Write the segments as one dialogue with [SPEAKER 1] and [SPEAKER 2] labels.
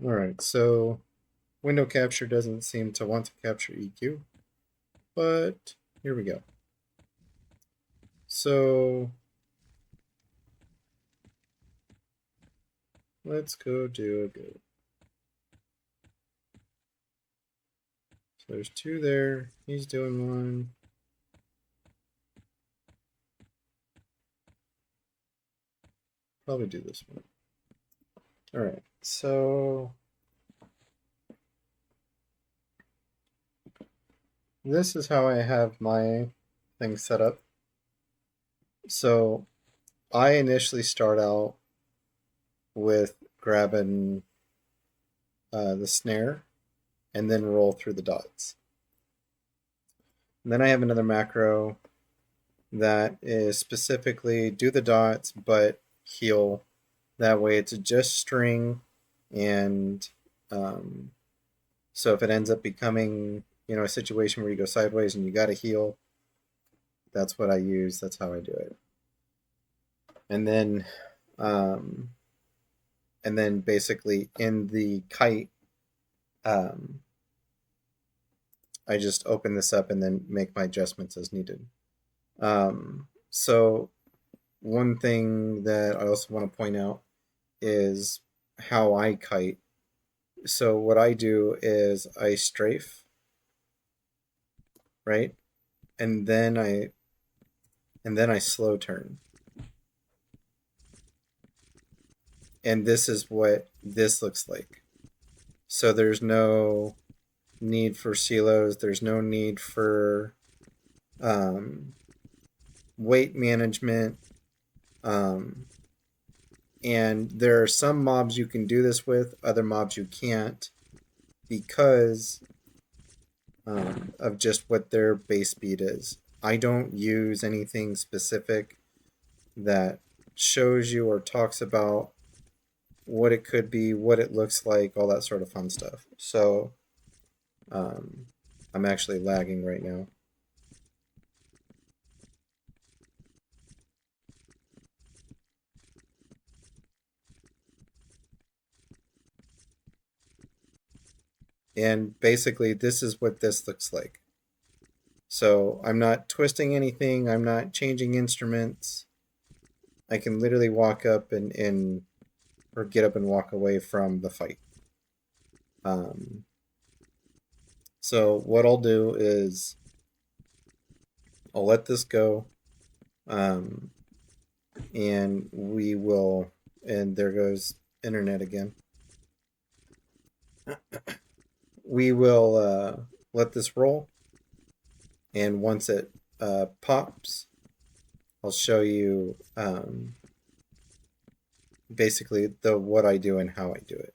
[SPEAKER 1] Alright, so window capture doesn't seem to want to capture EQ, but here we go. So let's go do a go. So there's two there. He's doing one. Probably do this one. Alright, so this is how I have my thing set up. So I initially start out with grabbing the snare and then roll through the dots. And then I have another macro that is specifically do the dots but heal. That way it's just string, and so if it ends up becoming a situation where you go sideways and you got to heal, that's what I use. That's how I do it. And then um, basically in the kite, um, I just open this up and then make my adjustments as needed. So one thing that I also want to point out is how I kite. So what I do is I strafe, right? And then I slow turn. And this is what this looks like. So there's no need for silos, there's no need for um, weight management. Um, and there are some mobs you can do this with, other mobs you can't, because of just what their base speed is. I don't use anything specific that shows you or talks about what it could be, what it looks like, all that sort of fun stuff. So um, I'm actually lagging right now. And basically, this is what this looks like. So I'm not twisting anything, I'm not changing instruments. I can literally walk up and or get up and walk away from the fight. Um, so what I'll do is I'll let this go, um, and we will. And there goes internet again. We will let this roll, and once it pops, I'll show you basically the what I do and how I do it.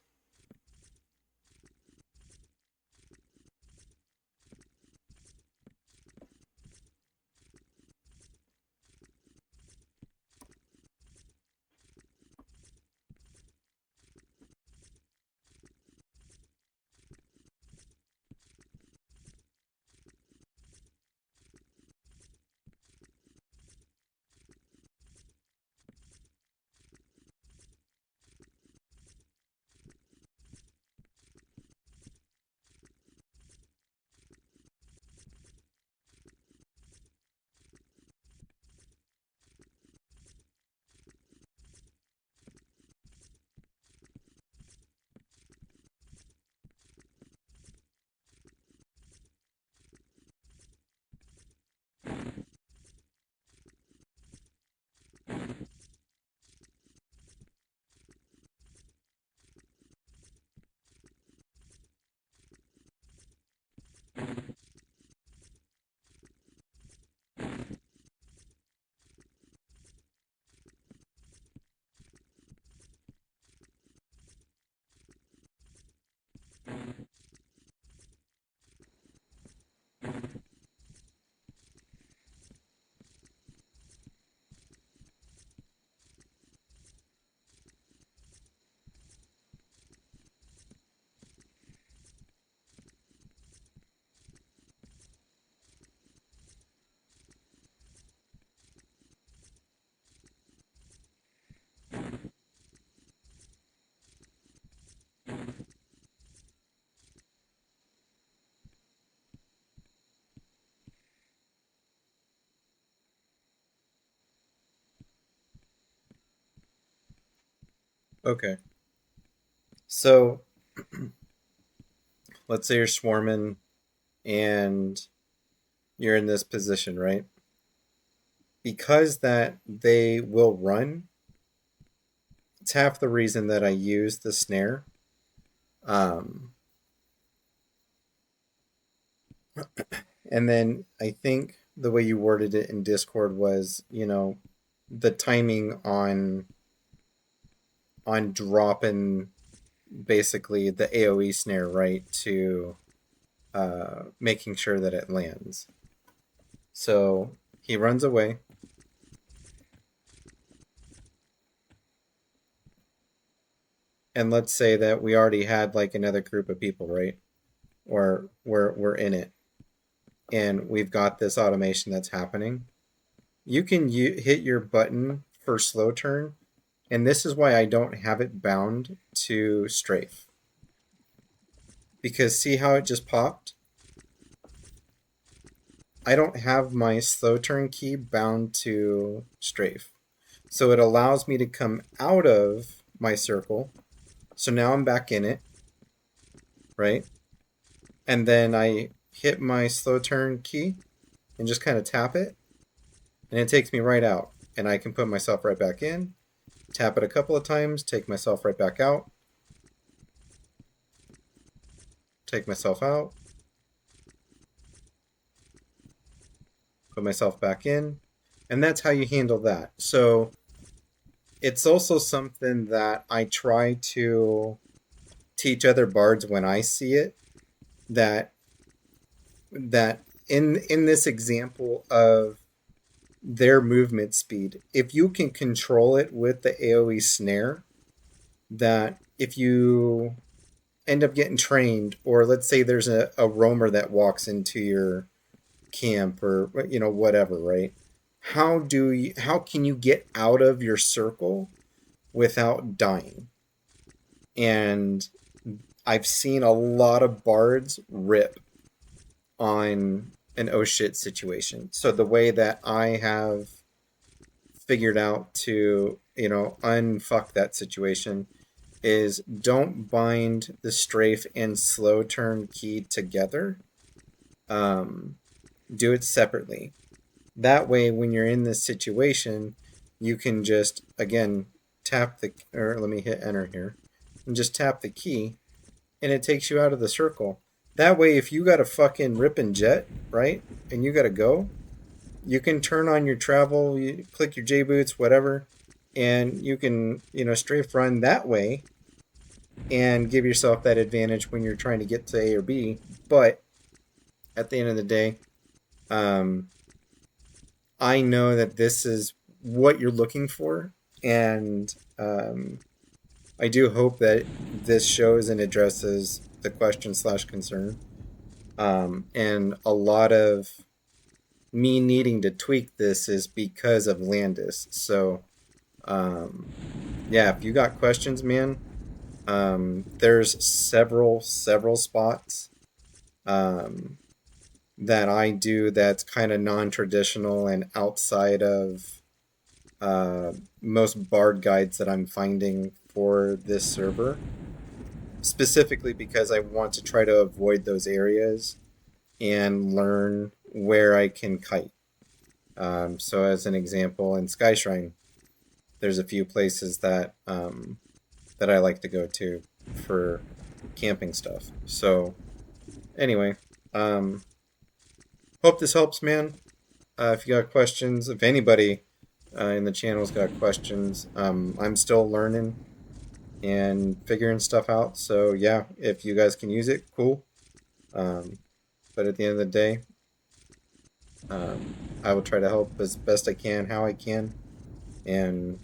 [SPEAKER 1] Okay. So let's say you're swarming and you're in this position, right? Because that they will run, it's half the reason that I use the snare. Um, and then I think the way you worded it in Discord was, the timing on dropping basically the AoE snare right to making sure that it lands. So he runs away. And let's say that we already had like another group of people, right? Or we're in it, and we've got this automation that's happening. You can hit your button for slow turn, and this is why I don't have it bound to strafe. Because see how it just popped? I don't have my slow turn key bound to strafe. So it allows me to come out of my circle. So now I'm back in it, right? And then I hit my slow turn key and just kind of tap it, and it takes me right out. And I can put myself right back in, tap it a couple of times, take myself right back out, take myself out, put myself back in, and that's how you handle that. So it's also something that I try to teach other bards when I see it, that that in this example of their movement speed, if you can control it with the AoE snare, that if you end up getting trained, or let's say there's a roamer that walks into your camp, or whatever, right? How can you get out of your circle without dying? And I've seen a lot of bards rip on an oh shit situation. So the way that I have figured out to, unfuck that situation is don't bind the strafe and slow turn key together. Um, do it separately. That way, when you're in this situation, you can just, again, tap or let me hit enter here, and just tap the key, and it takes you out of the circle. That way, if you got a fucking ripping jet, right, and you got to go, you can turn on your travel, you click your J boots, whatever, and you can, strafe run that way and give yourself that advantage when you're trying to get to A or B. But at the end of the day, um, I know that this is what you're looking for, and I do hope that this shows and addresses the question slash concern. And a lot of me needing to tweak this is because of Landis. So, um, yeah, if you got questions, man, there's several spots um, that I do that's kind of non-traditional and outside of most bard guides that I'm finding for this server, specifically because I want to try to avoid those areas and learn where I can kite. So, as an example, in Sky Shrine, there's a few places that I like to go to for camping stuff. So, anyway, um, hope this helps, man. If you got questions, if anybody in the channel's got questions, I'm still learning and figuring stuff out. So yeah, if you guys can use it, cool. Um, but at the end of the day, I will try to help as best I can, how I can, and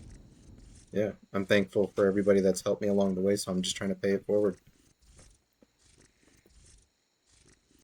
[SPEAKER 1] yeah, I'm thankful for everybody that's helped me along the way. So I'm just trying to pay it forward.